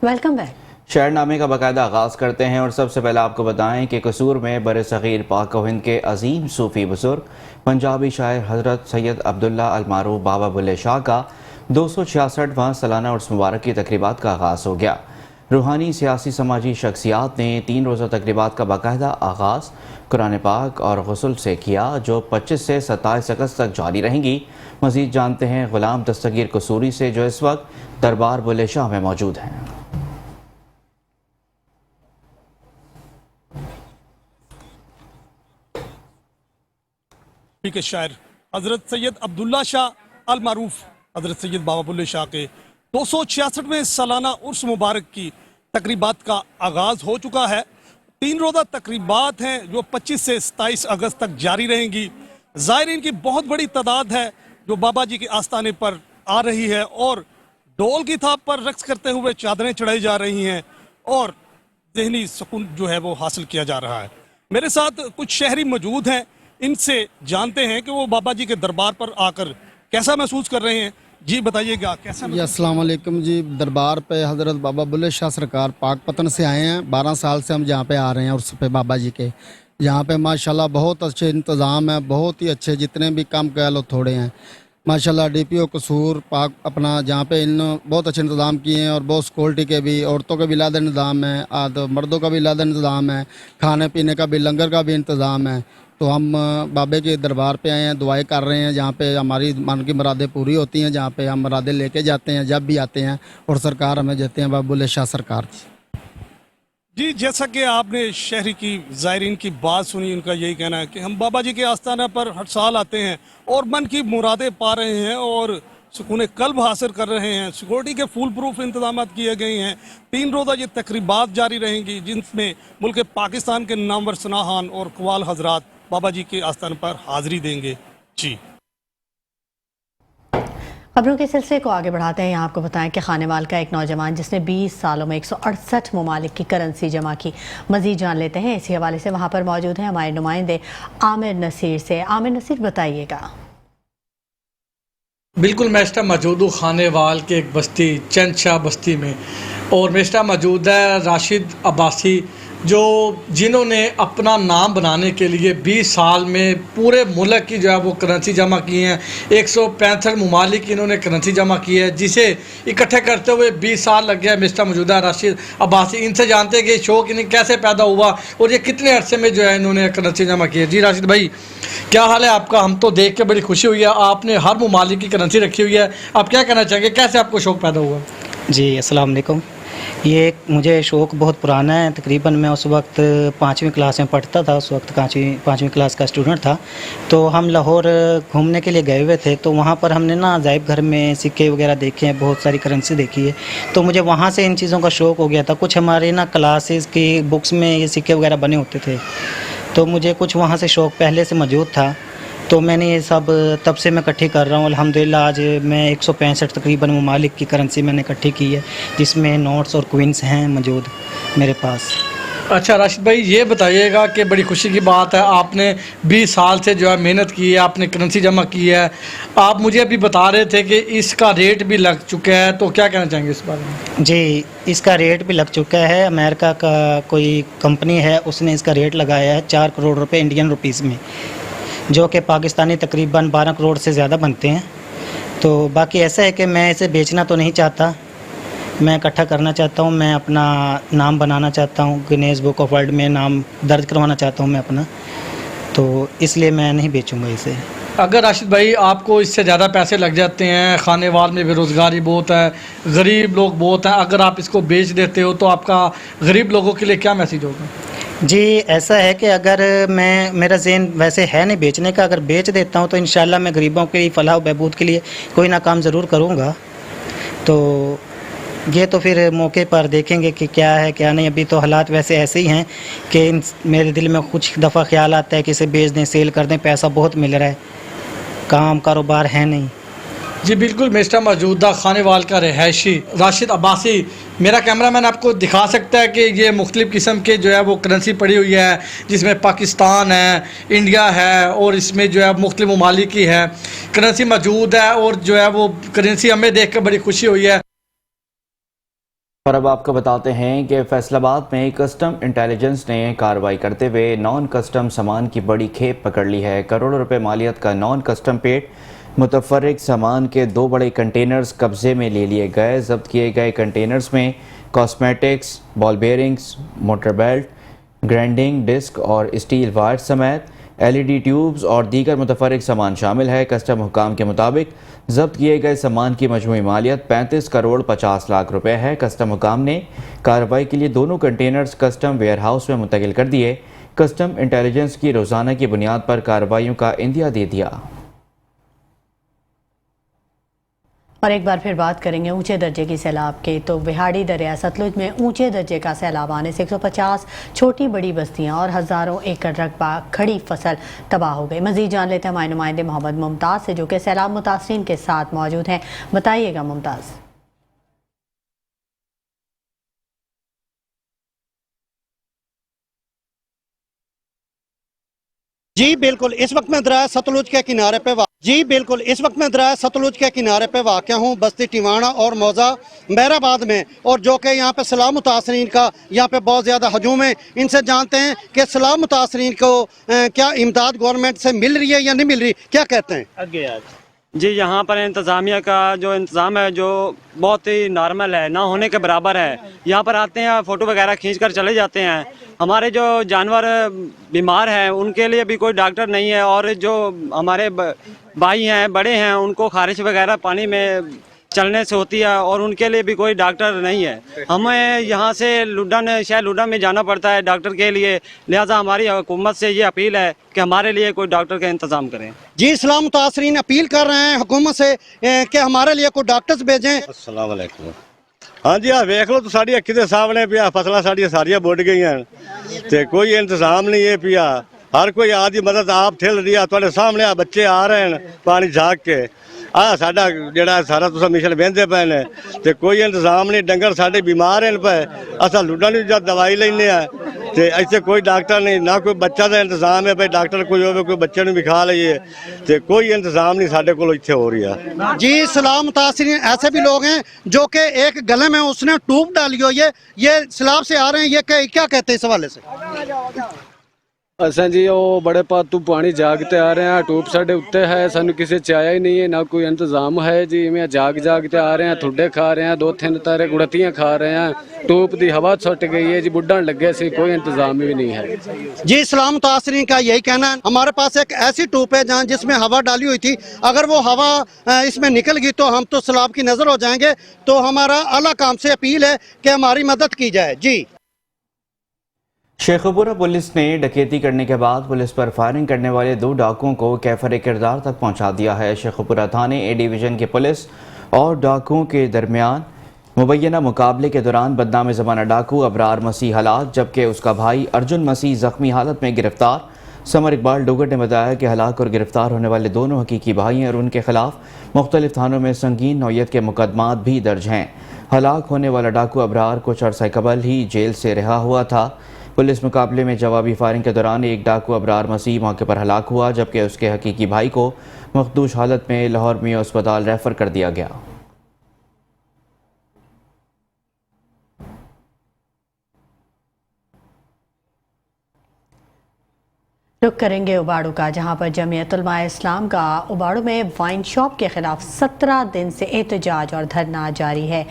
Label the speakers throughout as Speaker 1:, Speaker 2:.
Speaker 1: Welcome back.
Speaker 2: शहर नामे का बाकायदा आगाज़ करते हैं और सबसे पहले आपको बताएं कि कसूर में बरसग़ीर पाक व हिंद के अजीम सूफ़ी बुज़ुर्ग पंजाबी शायर हज़रत सैयद अब्दुल्ला अल मारूफ बाबा बुल्ले शाह का 266वां सालाना उर्स मुबारक की तक़रीबात का आगाज़ हो गया। रूहानी सियासी समाजी शख्सियात ने 3 रोज़ा तक़रीबात का बाकायदा आगाज़ कुरान पाक और गुस्ल से किया, जो 25 से 27 अगस्त तक जारी रहेंगी। मज़ीद जानते हैं ग़ुलाम दस्तगीर कसूरी से, जो इस वक्त दरबार बुल्ले शाह में मौजूद हैं।
Speaker 3: के शायर हज़रत सैयद अब्दुल्ला शाह अल मारूफ हज़रत सैयद बाबा बुल्ले शाह के 266वें सालाना उर्स मुबारक की तकरीबात का आगाज़ हो चुका है। 3 रोज़ा तकरीबात हैं जो 25 से 27 अगस्त तक जारी रहेंगी। ज़ायरीन की बहुत बड़ी तादाद है जो बाबा जी के आस्थाने पर आ रही है और ढोल की थाप पर रक्स करते हुए चादरें चढ़ाई जा रही हैं और ज़हनी सुकून जो है वो हासिल किया जा रहा है। मेरे साथ कुछ शहरी मौजूद हैं, इनसे जानते हैं कि वो बाबा जी के दरबार पर आकर कैसा महसूस कर रहे हैं। जी बताइएगा कैसा।
Speaker 4: जी अस्सलाम वालेकुम जी। दरबार पे हज़रत बाबा बुल्ले शाह सरकार पाकपतन से आए हैं। 12 साल से हम यहाँ पे आ रहे हैं उर्स पे बाबा जी के। यहाँ पे माशाल्लाह बहुत अच्छे इंतज़ाम है, बहुत ही अच्छे, जितने भी कम कह लो थोड़े हैं माशाल्लाह। DPO कसूर पाक अपना जहाँ पे इन बहुत अच्छे इंतज़ाम किए हैं और बहुत सिक्योरिटी के भी, औरतों का भी लादा इंतज़ाम है, मर्दों का भी लादा इंतज़ाम है, खाने पीने का भी, लंगर का भी इंतज़ाम है। तो हम बाबे के दरबार पे आए हैं, दुआएं कर रहे हैं, जहाँ पे हमारी मन की मुरादें पूरी होती हैं, जहाँ पे हम मुरादें लेके जाते हैं जब भी आते हैं, और सरकार हमें देते हैं बाबा बुल्ले शाह सरकार
Speaker 3: जी। जैसा कि आपने शहरी की ज़ायरीन की बात सुनी, उनका यही कहना है कि हम बाबा जी के आस्थाना पर हर साल आते हैं और मन की मुरादें पा रहे हैं और सुकून कल्ब हासिल कर रहे हैं। सिक्योरिटी के फुल प्रूफ इंतजाम किए गए हैं। 3 रोज़ा ये तकरीबात जारी रहेंगी, जिनमें मुल्क पाकिस्तान के नामवर सनाहान और कवाल हजरात बाबा जी के आस्थान पर हाजिरी देंगे। जी
Speaker 1: खबरों के सिलसिले को आगे बढ़ाते हैं। यहाँ आपको बताएं कि खानेवाल का एक नौजवान जिसने 20 सालों में 168 ममालिक की करेंसी जमा की। मजीद जान लेते हैं इसी हवाले से वहाँ पर मौजूद हैं हमारे नुमाइंदे आमिर नसीर से। आमिर नसीर बताइएगा।
Speaker 5: बिल्कुल मेस्टा मौजूद हूँ खानेवाल के एक बस्ती चंद शाह बस्ती में, और मेस्टा मौजूद है राशिद अब्बासी, जो जिन्होंने अपना नाम बनाने के लिए 20 साल में पूरे मुल्क की जो है वो करेंसी जमा की हैं। 165 ममालिक की इन्होंने करेंसी जमा की है, जिसे इकट्ठे करते हुए 20 साल लग गया। मिस्टर मौजूद है राशिद अब्बासी, इनसे जानते हैं कि शौक इन्हें कैसे पैदा हुआ और ये कितने अरसे में जो है इन्होंने करेंसी जमा की है। जी राशिद भाई, क्या हाल है आपका? हम तो देख के बड़ी खुशी हुई है, आपने हर ममालिक की करेंसी रखी हुई है। आप क्या कहना चाहेंगे, कैसे आपको शौक़ पैदा हुआ?
Speaker 6: जी अस्सलाम वालेकुम। ये मुझे शौक़ बहुत पुराना है। तकरीबन मैं उस वक्त 5वीं क्लास में पढ़ता था, उस वक्त 5वीं क्लास का स्टूडेंट था। तो हम लाहौर घूमने के लिए गए हुए थे, तो वहाँ पर हमने ना अजायब घर में सिक्के वगैरह देखे हैं, बहुत सारी करेंसी देखी है। तो मुझे वहाँ से इन चीज़ों का शौक़ हो गया था। कुछ हमारे ना क्लासेस की बुक्स में ये सिक्के वगैरह बने होते थे, तो मुझे कुछ वहाँ से शौक़ पहले से मौजूद था। तो मैंने ये सब तब से मैं इकट्ठी कर रहा हूँ। अल्हम्दुलिल्लाह आज मैं 165 तकरीबन ममालिक की करेंसी मैंने इकट्ठी की है, जिसमें नोट्स और क्विंस हैं मौजूद मेरे पास।
Speaker 5: अच्छा राशिद भाई, ये बताइएगा कि बड़ी खुशी की बात है, आपने 20 साल से जो है मेहनत की है, आपने करेंसी जमा की है। आप मुझे अभी बता रहे थे कि इसका रेट भी लग चुका है, तो क्या कहना चाहेंगे इस बारे में?
Speaker 6: जी, इसका रेट भी लग चुका है। अमेरिका का कोई कंपनी है, उसने इसका रेट लगाया है 4 करोड़ रुपये इंडियन रुपीज़ में, जो कि पाकिस्तानी तकरीबन 12 करोड़ से ज़्यादा बनते हैं। तो बाकी ऐसा है कि मैं इसे बेचना तो नहीं चाहता, मैं इकट्ठा करना चाहता हूँ, मैं अपना नाम बनाना चाहता हूँ, गिनीज बुक ऑफ वर्ल्ड में नाम दर्ज करवाना चाहता हूँ मैं अपना, तो इसलिए मैं नहीं बेचूँगा इसे।
Speaker 5: अगर राशिद भाई आपको इससे ज़्यादा पैसे लग जाते हैं, खानेवाल में बेरोज़गारी बहुत है, गरीब लोग बहुत हैं, अगर आप इसको बेच देते हो तो आपका गरीब लोगों के लिए क्या मैसेज होगा?
Speaker 6: जी ऐसा है कि अगर मेरा ज़हन वैसे है नहीं बेचने का, अगर बेच देता हूँ तो इंशाल्लाह मैं गरीबों के फलाह व बहबूद के लिए कोई ना काम ज़रूर करूँगा। तो ये तो फिर मौके पर देखेंगे कि क्या है क्या नहीं। अभी तो हालात वैसे ऐसे ही हैं कि मेरे दिल में कुछ दफ़ा ख्याल आता है कि इसे बेच दें, सेल कर दें, पैसा बहुत मिल रहा है, काम कारोबार है नहीं।
Speaker 5: जी बिल्कुल, मेस्टा मौजूदा खानेवाल का रहायशी राशिद अब्बासी, मेरा कैमरामैन आपको दिखा सकता है कि ये मुख्तलिफ़ किस्म के जो है वो करेंसी पड़ी हुई है, जिसमें पाकिस्तान है, इंडिया है, और इसमें जो है मुख्तलिफ़ ममालिक की है करेंसी मौजूद है। और जो है वो करेंसी हमें देख कर बड़ी खुशी हुई है।
Speaker 2: اور اب آپ کو بتاتے ہیں کہ فیصل آباد میں کسٹم انٹیلیجنس نے کارروائی کرتے ہوئے نان کسٹم سامان کی بڑی کھیپ پکڑ لی ہے۔ کروڑوں روپے مالیت کا نان کسٹم پیٹ متفرق سامان کے 2 بڑے کنٹینرز قبضے میں لے لیے گئے۔ ضبط کیے گئے کنٹینرز میں کاسمیٹکس، بال بیئرنگز، موٹر بیلٹ، گرائنڈنگ ڈسک اور اسٹیل وائر سمیت LED ٹیوبز اور دیگر متفرق سامان شامل ہے۔ کسٹم حکام کے مطابق ضبط کیے گئے سامان کی مجموعی مالیت 35 کروڑ 50 لاکھ روپے ہے۔ کسٹم حکام نے کارروائی کے لیے دونوں کنٹینرز کسٹم ویئر ہاؤس میں منتقل کر دیے۔ کسٹم انٹیلیجنس کی روزانہ کی بنیاد پر کارروائیوں کا عندیہ دے دیا۔
Speaker 1: اور ایک بار پھر بات کریں گے اونچے درجے کی سیلاب کے، تو بہاڑی دریا ستلج میں اونچے درجے کا سیلاب آنے سے 150 چھوٹی بڑی بستیاں اور ہزاروں ایکڑ رقبہ کھڑی فصل تباہ ہو گئی۔ مزید جان لیتے ہیں ہمارے نمائندے محمد ممتاز سے جو کہ سیلاب متاثرین کے ساتھ موجود ہیں۔ بتائیے گا ممتاز۔
Speaker 4: جی بالکل اس وقت میں دریائے ستلج کے کنارے پہ واقع ہوں بستی ٹیوانا اور موزہ مہرآباد میں، اور جو کہ یہاں پہ سیلاب متاثرین کا یہاں پہ بہت زیادہ ہجوم ہے۔ ان سے جانتے ہیں کہ سیلاب متاثرین کو کیا امداد گورنمنٹ سے مل رہی ہے یا نہیں مل رہی، کیا کہتے ہیں؟
Speaker 7: جی یہاں پر انتظامیہ کا جو انتظام ہے جو بہت ہی نارمل ہے، نہ ہونے کے برابر ہے۔ یہاں پر آتے ہیں، فوٹو وغیرہ کھینچ کر چلے جاتے ہیں۔ ہمارے جو جانور بیمار ہیں ان کے لیے بھی کوئی ڈاکٹر نہیں ہے، اور جو ہمارے بھائی ہیں بڑے ہیں ان کو خارش وغیرہ پانی میں چلنے سے ہوتی ہے اور ان کے لیے بھی کوئی ڈاکٹر نہیں ہے۔ ہمیں یہاں سے شہر لوڈا میں جانا پڑتا ہے ڈاکٹر کے لیے، لہٰذا ہماری حکومت سے یہ اپیل ہے کہ ہمارے لیے کوئی ڈاکٹر کا انتظام کریں۔
Speaker 4: جی سیلاب متاثرین اپیل کر رہے ہیں حکومت سے کہ ہمارے لیے کوئی ڈاکٹرز بھیجیں۔
Speaker 8: السلام علیکم۔ ہاں جی ویکھ لو تو ساری اکھی دے سامنے پیا، فصلاں ساڈیاں ساریاں بڑھ گئی ہیں تے کوئی انتظام نہیں ہے پیا۔ ہر کوئی آدھی مدد آپ ٹھل رہی ہے، تھوڑے سامنے بچے آ رہے ہیں پانی جھاگ کے، ساڈا جڑا سارا تساں مشن وہندے پے نے تے کوئی انتظام نہیں۔ ڈنگر ساڈے بیمار ہیں پے، اساں لڈاں دی جد دوائی لینے آ تے ایسے کوئی ڈاکٹر نہیں، نہ کوئی بچہ دا انتظام ہے بھائی ڈاکٹر کوئی ہوے کوئی بچے نوں بھی کھا لئیے تے کوئی انتظام نہیں ساڈے کول ایتھے ہو رہی ہے۔
Speaker 4: جی سیلاب متاثرین ایسے بھی لوگ ہیں جو کہ ایک گلے میں اس نے ٹوب ڈالی ہوئی ہے، یہ سیلاب سے آ رہے ہیں، یہ کیا کہتے ہیں اس حوالے سے؟
Speaker 9: اساں جی وہ بڑے پاتو پانی جاگتے آ رہے ہیں، ٹوب ساڈے اتنے ہے، سانو کسی چایا ہی نہیں ہے، نہ کوئی انتظام ہے جی، میں جاگتے آ رہے ہیں، تھوڑے کھا رہے ہیں، 2-3 تارے گڑتیاں کھا رہے ہیں، ٹوب دی ہوا چھٹ گئی ہے جی، بڈھان لگے سی، کوئی انتظام بھی نہیں ہے۔
Speaker 4: جی سیلاب متاثرین کا یہی کہنا ہے۔ ہمارے پاس ایک ایسی ٹوپ ہے جہاں جس میں ہوا ڈالی ہوئی تھی، اگر وہ ہوا اس میں نکل گئی تو ہم تو سیلاب کی نظر ہو جائیں گے، تو ہمارا اعلیٰ کام سے اپیل ہے کہ ہماری مدد کی جائے۔ جی
Speaker 2: شیخوپورہ پولیس نے ڈکیتی کرنے کے بعد پولیس پر فائرنگ کرنے والے 2 ڈاکوؤں کو کیفر کردار تک پہنچا دیا ہے۔ شیخوپورہ تھانے اے ڈویژن کی پولیس اور ڈاکوؤں کے درمیان مبینہ مقابلے کے دوران بدنام زمانہ ڈاکو ابرار مسیح ہلاک جبکہ اس کا بھائی ارجن مسیح زخمی حالت میں گرفتار۔ سمر اقبال ڈوگر نے بتایا کہ ہلاک اور گرفتار ہونے والے دونوں حقیقی بھائی ہیں اور ان کے خلاف مختلف تھانوں میں سنگین نوعیت کے مقدمات بھی درج ہیں۔ ہلاک ہونے والا ڈاکو ابرار کچھ عرصہ قبل ہی جیل سے رہا ہوا تھا۔ پولیس مقابلے میں جوابی فائرنگ کے دوران ایک ڈاکو ابرار مسیح موقع پر ہلاک ہوا جبکہ اس کے حقیقی بھائی کو مخدوش حالت میں لاہور میو اسپتال ریفر کر دیا گیا۔
Speaker 1: رخ کریں گے اباڑو کا، جہاں پر جمعیت علماء اسلام کا اباڑو میں وائن شاپ کے خلاف 17 دن سے احتجاج اور دھرنا جاری ہے۔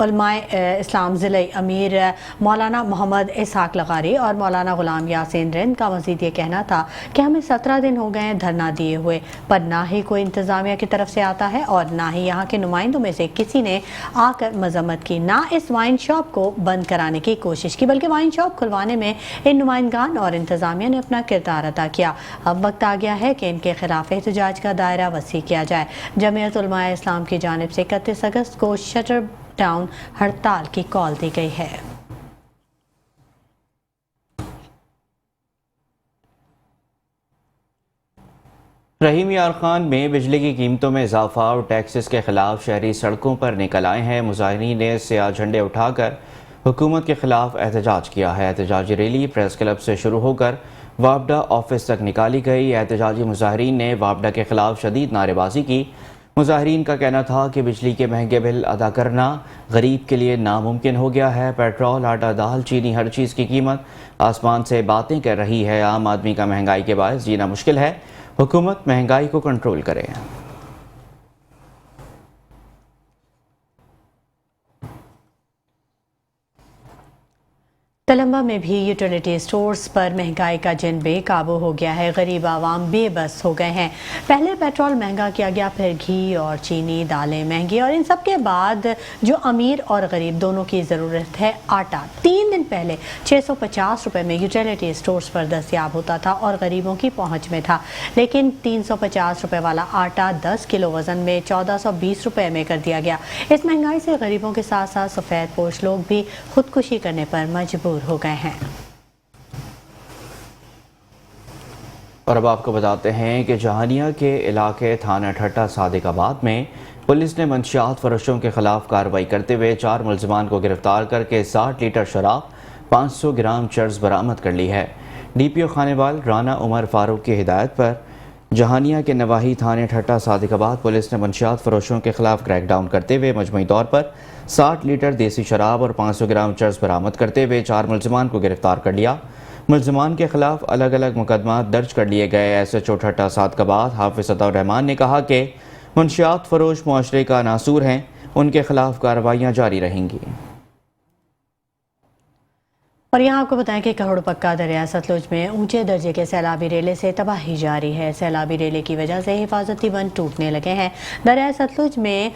Speaker 1: علماء اسلام ضلع امیر مولانا محمد اسحاق لغاری اور مولانا غلام یاسین رند کا مزید یہ کہنا تھا کہ ہمیں 17 دن ہو گئے ہیں دھرنا دیے ہوئے، پر نہ ہی کوئی انتظامیہ کی طرف سے آتا ہے اور نہ ہی یہاں کے نمائندوں میں سے کسی نے آ کر مذمت کی، نہ اس وائن شاپ کو بند کرانے کی کوشش کی، بلکہ وائن شاپ کھلوانے میں ان نمائندگان اور انتظامیہ نے اپنا کردار ادا کیا۔ اب وقت آ گیا ہے کہ ان کے خلاف احتجاج کا دائرہ وسیع کیا جائے۔ جمعیت علماء اسلام کی جانب سے 31 اگست کو شٹر ڈاؤن ہڑتال کی کال دی گئی ہے۔
Speaker 2: رحیم یار خان میں بجلی کی قیمتوں میں اضافہ اور ٹیکسز کے خلاف شہری سڑکوں پر نکل آئے ہیں۔ مظاہرین نے سیاہ جھنڈے اٹھا کر حکومت کے خلاف احتجاج کیا ہے۔ احتجاجی ریلی پریس کلب سے شروع ہو کر وابڈا آفس تک نکالی گئی۔ احتجاجی مظاہرین نے وابڈا کے خلاف شدید نعرے بازی کی۔ مظاہرین کا کہنا تھا کہ بجلی کے مہنگے بل ادا کرنا غریب کے لیے ناممکن ہو گیا ہے۔ پیٹرول، آٹا، دال، چینی، ہر چیز کی قیمت آسمان سے باتیں کر رہی ہے۔ عام آدمی کا مہنگائی کے باعث جینا مشکل ہے۔ حکومت مہنگائی کو کنٹرول کرے۔
Speaker 1: تلمبہ میں بھی یوٹیلیٹی سٹورز پر مہنگائی کا جن بے قابو ہو گیا ہے۔ غریب عوام بے بس ہو گئے ہیں۔ پہلے پیٹرول مہنگا کیا گیا، پھر گھی اور چینی، دالیں مہنگی، اور ان سب کے بعد جو امیر اور غریب دونوں کی ضرورت ہے آٹا 3 دن پہلے 650 روپے میں یوٹیلیٹی سٹورز پر دستیاب ہوتا تھا اور غریبوں کی پہنچ میں تھا، لیکن 350 روپے والا آٹا 10 کلو وزن میں 1420 روپے میں کر دیا گیا۔ اس مہنگائی سے غریبوں کے ساتھ ساتھ سفید پوش لوگ بھی خودکشی کرنے پر مجبور ہو گئے ہیں۔
Speaker 2: اور اب آپ کو بتاتے ہیں کہ جہانیہ کے علاقے تھانہ ٹھٹہ صادق آباد میں پولیس نے منشیات فروشوں کے خلاف کارروائی کرتے ہوئے 4 ملزمان کو گرفتار کر کے 60 لیٹر شراب، 500 گرام چرس برآمد کر لی ہے۔ ڈی پی او خانیوال رانا عمر فاروق کی ہدایت پر جہانیہ کے نواحی تھانے ٹھٹہ صادق آباد پولیس نے منشیات فروشوں کے خلاف کریک ڈاؤن کرتے ہوئے مجموعی طور پر 60 لیٹر دیسی شراب اور 500 گرام چرس برآمد کرتے ہوئے 4 ملزمان کو گرفتار کر لیا۔ ملزمان کے خلاف الگ الگ مقدمات درج کر لیے گئے۔ ایس ایچ او ٹھٹہ صادق آباد حافظ عطا الرحمان نے کہا کہ منشیات فروش معاشرے کا ناسور ہیں، ان کے خلاف کارروائیاں جاری رہیں گی۔
Speaker 1: اور یہاں آپ کو بتائیں کہ کہوڑ پکا دریا ستلج میں اونچے درجے کے سیلابی ریلے سے تباہی جاری ہے۔ سیلابی ریلے کی وجہ سے حفاظتی بند ٹوٹنے لگے ہیں۔ دریا ستلج میں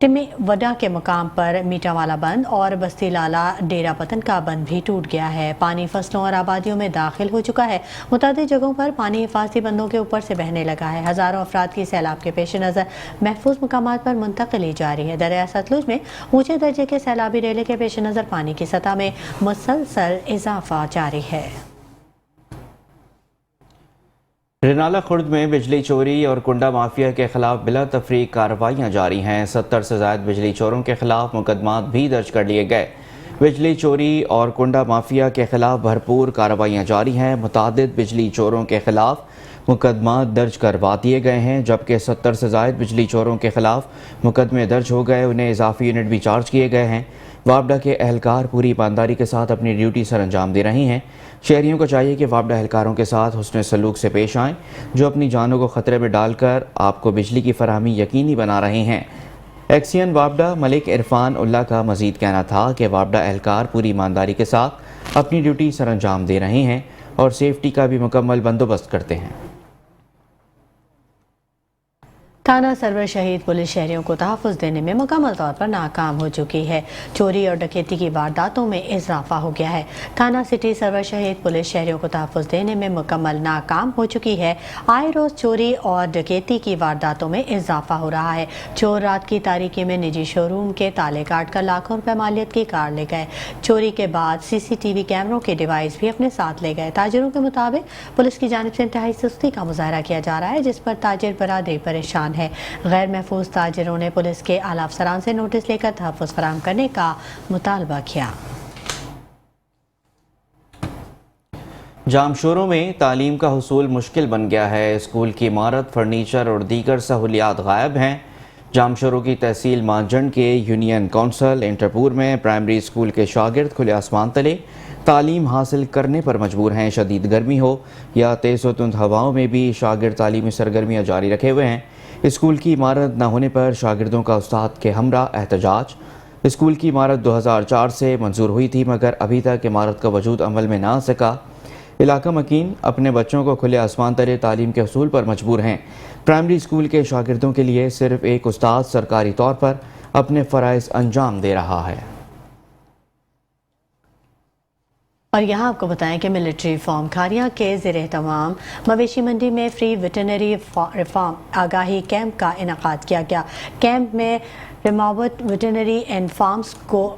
Speaker 1: ٹمی وڈا کے مقام پر میٹا والا بند اور بستی لالا ڈیرا پتن کا بند بھی ٹوٹ گیا ہے۔ پانی فصلوں اور آبادیوں میں داخل ہو چکا ہے۔ متعدد جگہوں پر پانی حفاظتی بندوں کے اوپر سے بہنے لگا ہے۔ ہزاروں افراد کی سیلاب کے پیش نظر محفوظ مقامات پر منتقلی جاری ہے۔ دریا ستلج میں اونچے درجے کے سیلابی ریلے کے پیش نظر پانی کی سطح میں مسلسل اضافہ جاری ہے۔
Speaker 2: رنالہ خرد میں بجلی چوری اور کنڈا مافیا کے خلاف بلا تفریق کارروائیاں جاری ہیں۔ 70 سے زائد بجلی چوروں کے خلاف مقدمات بھی درج کر لیے گئے۔ بجلی چوری اور کنڈا مافیا کے خلاف بھرپور کارروائیاں جاری ہیں۔ متعدد بجلی چوروں کے خلاف مقدمات درج کروا دیے گئے ہیں، جبکہ 70 سے زائد بجلی چوروں کے خلاف مقدمے درج ہو گئے، انہیں اضافی یونٹ بھی چارج کیے گئے ہیں۔ وابڈا کے اہلکار پوری ایمانداری کے ساتھ اپنی ڈیوٹی سر انجام دے رہے ہیں۔ شہریوں کو چاہیے کہ وابڈا اہلکاروں کے ساتھ حسن سلوک سے پیش آئیں، جو اپنی جانوں کو خطرے میں ڈال کر آپ کو بجلی کی فراہمی یقینی بنا رہے ہیں۔ ایکسین وابڈا ملک عرفان اللہ کا مزید کہنا تھا کہ وابڈا اہلکار پوری ایمانداری کے ساتھ اپنی ڈیوٹی سر انجام دے رہے ہیں اور سیفٹی کا بھی مکمل بندوبست کرتے ہیں۔
Speaker 1: تھانہ سرور شہید پولیس شہریوں کو تحفظ دینے میں مکمل طور پر ناکام ہو چکی ہے۔ چوری اور ڈکیتی کی وارداتوں میں اضافہ ہو گیا ہے۔ تھانہ سٹی سرور شہید پولیس شہریوں کو تحفظ دینے میں مکمل ناکام ہو چکی ہے۔ آئے روز چوری اور ڈکیتی کی وارداتوں میں اضافہ ہو رہا ہے۔ چور رات کی تاریکی میں نجی شو روم کے تالے کاٹ کر لاکھوں روپے مالیت کی کار لے گئے۔ چوری کے بعد CCTV کیمروں کے ڈیوائس بھی اپنے ساتھ لے گئے۔ تاجروں کے مطابق پولیس کی جانب سے انتہائی سستی کا مظاہرہ کیا جا رہا ہے، جس پر تاجر برادری پریشان ہے۔ غیر محفوظ تاجروں نے پولیس کے اعلیٰ افسران سے نوٹس لے کر تحفظ فراہم کرنے کا مطالبہ کیا۔
Speaker 2: جامشوروں میں تعلیم کا حصول مشکل بن گیا ہے۔ اسکول کی عمارت، فرنیچر اور دیگر سہولیات غائب ہیں۔ جامشوروں کی تحصیل مانجنڈ کے یونین کونسل انٹرپور میں پرائمری اسکول کے شاگرد کھلے آسمان تلے تعلیم حاصل کرنے پر مجبور ہیں۔ شدید گرمی ہو یا تیز و تند ہواؤں میں بھی شاگرد تعلیمی سرگرمیاں جاری رکھے ہوئے ہیں۔ اسکول کی عمارت نہ ہونے پر شاگردوں کا استاد کے ہمراہ احتجاج۔ اسکول کی عمارت 2004 سے منظور ہوئی تھی، مگر ابھی تک عمارت کا وجود عمل میں نہ آ سکا۔ علاقہ مکین اپنے بچوں کو کھلے آسمان تلے تعلیم کے حصول پر مجبور ہیں۔ پرائمری اسکول کے شاگردوں کے لیے صرف ایک استاد سرکاری طور پر اپنے فرائض انجام دے رہا ہے۔
Speaker 1: اور یہاں آپ کو بتائیں کہ ملٹری فارم کھاریاں کے زیر اہتمام مویشی منڈی میں فری ویٹرنری ریفارم آگاہی کیمپ کا انعقاد کیا گیا۔ کیمپ میں ریماوٹ ویٹرنری اینڈ فارمز کو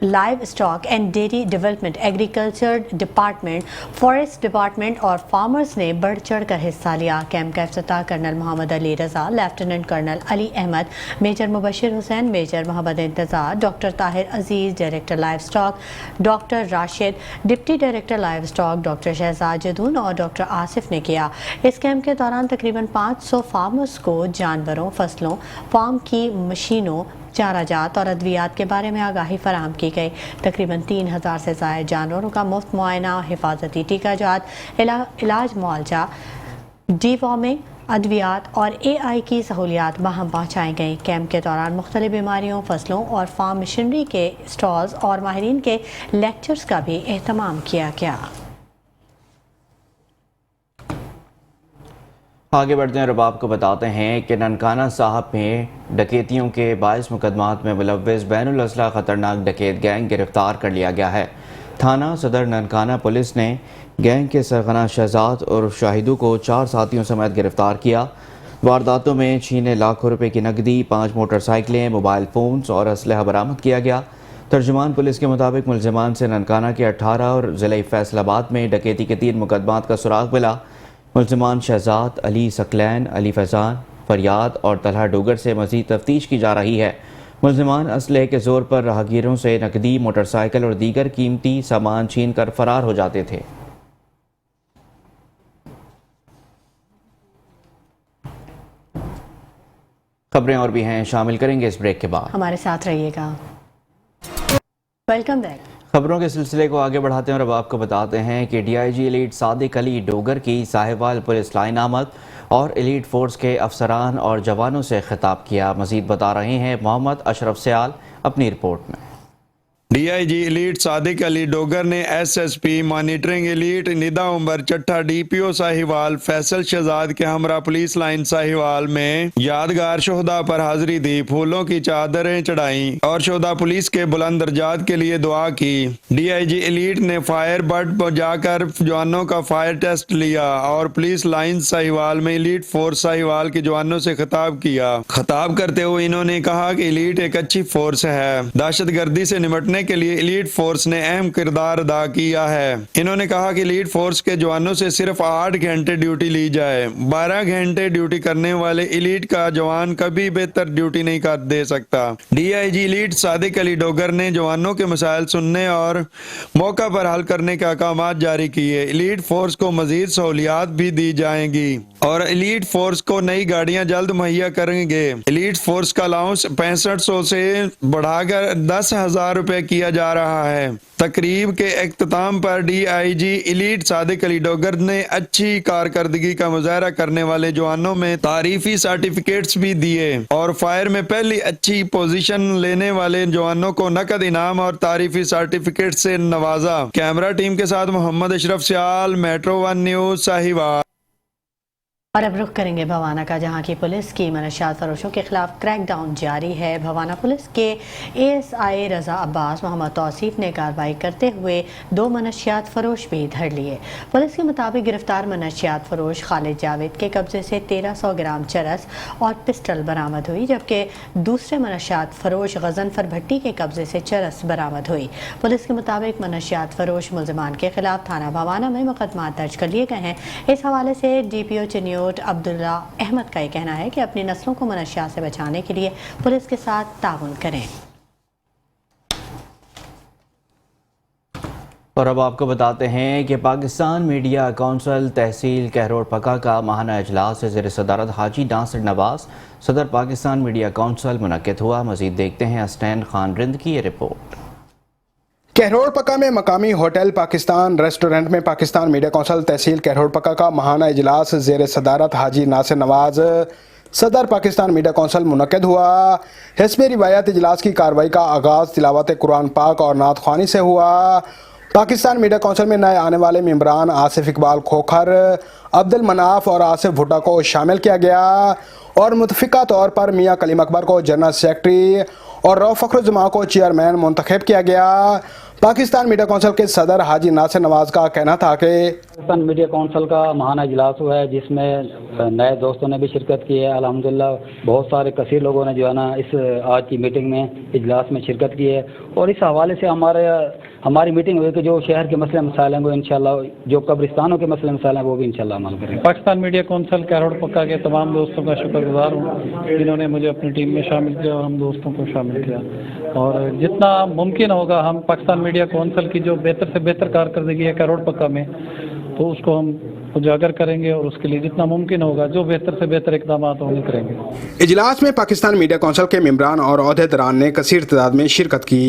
Speaker 1: livestock and dairy development, agriculture department, forest department اور فارمرز نے بڑھ چڑھ کر حصہ لیا۔ کیمپ کا افتتاح colonel Muhammad Ali Raza, lieutenant colonel Ali Ahmad, major Mubashir Hussain, major Muhammad Intizar, doctor Tahir Aziz, director livestock doctor Rashid, deputy director livestock doctor Shahzad Jadoon اور ڈاکٹر آصف نے کیا۔ اس کیمپ کے دوران تقریباً 500 فارمرز کو جانوروں، فصلوں، فارم کی مشینوں، چارہ جات اور ادویات کے بارے میں آگاہی فراہم کی گئی۔ تقریباً 3000 سے زائد جانوروں کا مفت معائنہ، حفاظتی ٹیکہ جات، علاج معالجہ، ڈی وارمنگ، ادویات اور AI کی سہولیات باہم پہنچائی گئیں۔ کیمپ کے دوران مختلف بیماریوں، فصلوں اور فارم مشینری کے اسٹالز اور ماہرین کے لیکچرز کا بھی اہتمام کیا گیا۔
Speaker 2: آگے بڑھتے ہیں اور اب آپ کو بتاتے ہیں کہ ننکانہ صاحب میں ڈکیتیوں کے 22 مقدمات میں ملوث بین الاسلحہ خطرناک ڈکیت گینگ گرفتار کر لیا گیا ہے۔ تھانہ صدر ننکانہ پولیس نے گینگ کے سرغنہ شہزاد اور شاہدوں کو 4 ساتھیوں سمیت گرفتار کیا۔ وارداتوں میں چھینے لاکھوں روپے کی نقدی، 5 موٹر سائیکلیں، موبائل فونز اور اسلحہ برآمد کیا گیا۔ ترجمان پولیس کے مطابق ملزمان سے ننکانہ کے 18 اور ضلع فیصل آباد میں ڈکیتی کے 3 مقدمات کا سراغ ملا۔ ملزمان شہزاد، علی ثقلین، علی فیضان، فریاد اور طلحہ ڈوگر سے مزید تفتیش کی جا رہی ہے۔ ملزمان اسلحے کے زور پر راہگیروں سے نقدی، موٹر سائیکل اور دیگر قیمتی سامان چھین کر فرار ہو جاتے تھے۔ خبریں اور بھی ہیں، شامل کریں گے اس بریک کے بعد،
Speaker 1: ہمارے ساتھ رہیے گا۔ Welcome back.
Speaker 2: خبروں کے سلسلے کو آگے بڑھاتے ہیں اور اب آپ کو بتاتے ہیں کہ DIG ایلیٹ صادق علی ڈوگر کی ساہیوال پولیس لائن آمد اور ایلیٹ فورس کے افسران اور جوانوں سے خطاب کیا۔ مزید بتا رہے ہیں محمد اشرف سیال اپنی رپورٹ میں۔
Speaker 10: DIG ایلیٹ صادق علی ڈوگر نے SSP مانیٹرنگ ایلیٹ ندا عمر چٹھا DPO ساہیوال فیصل شہزاد کے ہمراہ پولیس لائن ساہیوال میں یادگار شہداء پر حاضری دی، پھولوں کی چادریں چڑھائیں اور شہداء پولیس کے بلند درجات کے لیے دعا کی۔ DIG ایلیٹ نے فائر بٹ پر جا کر جوانوں کا فائر ٹیسٹ لیا اور پولیس لائن ساہیوال میں ایلیٹ فورس ساہیوال کے جوانوں سے خطاب کیا۔ خطاب کرتے ہوئے انہوں نے کہا کہ ایلیٹ ایک اچھی فورس ہے، دہشت گردی سے نمٹنے کے لیے ایلیٹ فورس نے اہم کردار ادا کیا ہے۔ انہوں نے کہا کہ ایلیٹ فورس کے جوانوں سے صرف 8 گھنٹے ڈیوٹی لی جائے، 12 گھنٹے ڈیوٹی کرنے والے ایلیٹ کا جوان کبھی بہتر ڈیوٹی نہیں کر دے سکتا۔ DIG ایلیٹ صادق علی ڈوگر نے جوانوں کے مسائل سننے اور موقع پر حل کرنے کے احکامات جاری کیے۔ ایلیٹ فورس کو مزید سہولیات بھی دی جائیں گی اور ایلیٹ فورس کو نئی گاڑیاں جلد مہیا کریں گے۔ ایلیٹ فورس کا الاؤنس 6500 سے بڑھا کر 10,000 روپے کیا جا رہا ہے۔ تقریب کے اختتام پر DIG ایلیٹ صادق علی ڈوگر نے اچھی کارکردگی کا مظاہرہ کرنے والے جوانوں میں تعریفی سرٹیفکیٹس بھی دیے اور فائر میں پہلی اچھی پوزیشن لینے والے جوانوں کو نقد انعام اور تعریفی سرٹیفکیٹ سے نوازا۔ کیمرہ ٹیم کے ساتھ محمد اشرف سیال، میٹرو 1 نیوز ساہیوال۔
Speaker 1: اور اب رخ کریں گے بھوانہ کا، جہاں کی پولیس کی منشیات فروشوں کے خلاف کریک ڈاؤن جاری ہے۔ بھوانہ پولیس کے ASI رضا عباس محمد توصیف نے کارروائی کرتے ہوئے 2 منشیات فروش بھی دھر لیے۔ پولیس کے مطابق گرفتار منشیات فروش خالد جاوید کے قبضے سے 1300 گرام چرس اور پسٹل برآمد ہوئی، جبکہ دوسرے منشیات فروش غضنفر بھٹی کے قبضے سے چرس برآمد ہوئی۔ پولیس کے مطابق منشیات فروش ملزمان کے خلاف تھانہ بھوانہ میں مقدمات درج کر لیے گئے ہیں۔ اس حوالے سے DPO چنیوٹ عبداللہ احمد کا یہ کہنا ہے کہ اپنی نسلوں کو منشیات سے بچانے کے لیے پولیس کے ساتھ تعاون کریں۔
Speaker 2: اور اب آپ کو بتاتے ہیں کہ پاکستان میڈیا کونسل تحصیل کہروڑ پکا کا ماہانہ اجلاس زیر صدارت حاجی ناصر نواز صدر پاکستان میڈیا کونسل منعقد ہوا۔ مزید دیکھتے ہیں حسنین خان رند کی یہ رپورٹ۔
Speaker 11: کہروڑ پکا میں مقامی ہوٹل پاکستان ریسٹورنٹ میں پاکستان میڈیا کونسل تحصیل کہروڑ پکا کا ماہانہ اجلاس زیر صدارت حاجی ناصر نواز صدر پاکستان میڈیا کونسل منعقد ہوا۔ حسب روایت اجلاس کی کارروائی کا آغاز تلاوت قرآن پاک اور نعت خوانی سے ہوا۔ پاکستان میڈیا کونسل میں نئے آنے والے ممبران آصف اقبال کھوکھر، عبد المناف اور آصف بھٹا کو شامل کیا گیا اور متفقہ طور پر میاں کلیم اکبر کو جنرل سیکرٹری اور رؤف فخر الزماں کو چیئرمین منتخب کیا گیا۔ پاکستان میڈیا کونسل کے صدر حاجی ناصر نواز کا کہنا تھا کہ
Speaker 12: पाकिस्तान मीडिया काउंसिल का महाना इजलास हुआ है, जिसमें नए दोस्तों ने भी शिरकत की है। अल्हम्दुलिल्लाह बहुत सारे कसीर लोगों ने जो है ना इस आज की मीटिंग में इजलास में शिरकत की है, और इस हवाले से हमारी मीटिंग हुई कि जो शहर के मसले मसाइल हैं वो इंशाल्लाह, जो कब्रिस्तानों के मसले मसाइल हैं वो भी इंशाल्लाह अमल करेंगे।
Speaker 13: पाकिस्तान मीडिया काउंसिल कैरोड़ पक्का के तमाम दोस्तों का शुक्रगुजार हूँ जिन्होंने मुझे अपनी टीम में शामिल किया और हम दोस्तों को शामिल किया, और जितना मुमकिन होगा हम पाकिस्तान मीडिया काउंसिल की जो बेहतर से बेहतर कारकर्दगी है कैरोड़ पक्का में, तो उसको हम उजागर करेंगे और उसके लिए जितना मुमकिन होगा जो बेहतर से बेहतर इकदाम होंगे करेंगे।
Speaker 11: इजलास में पाकिस्तान मीडिया काउंसिल के मेंबरान और ओहदेदारान ने कसीर तादाद में शिरकत की।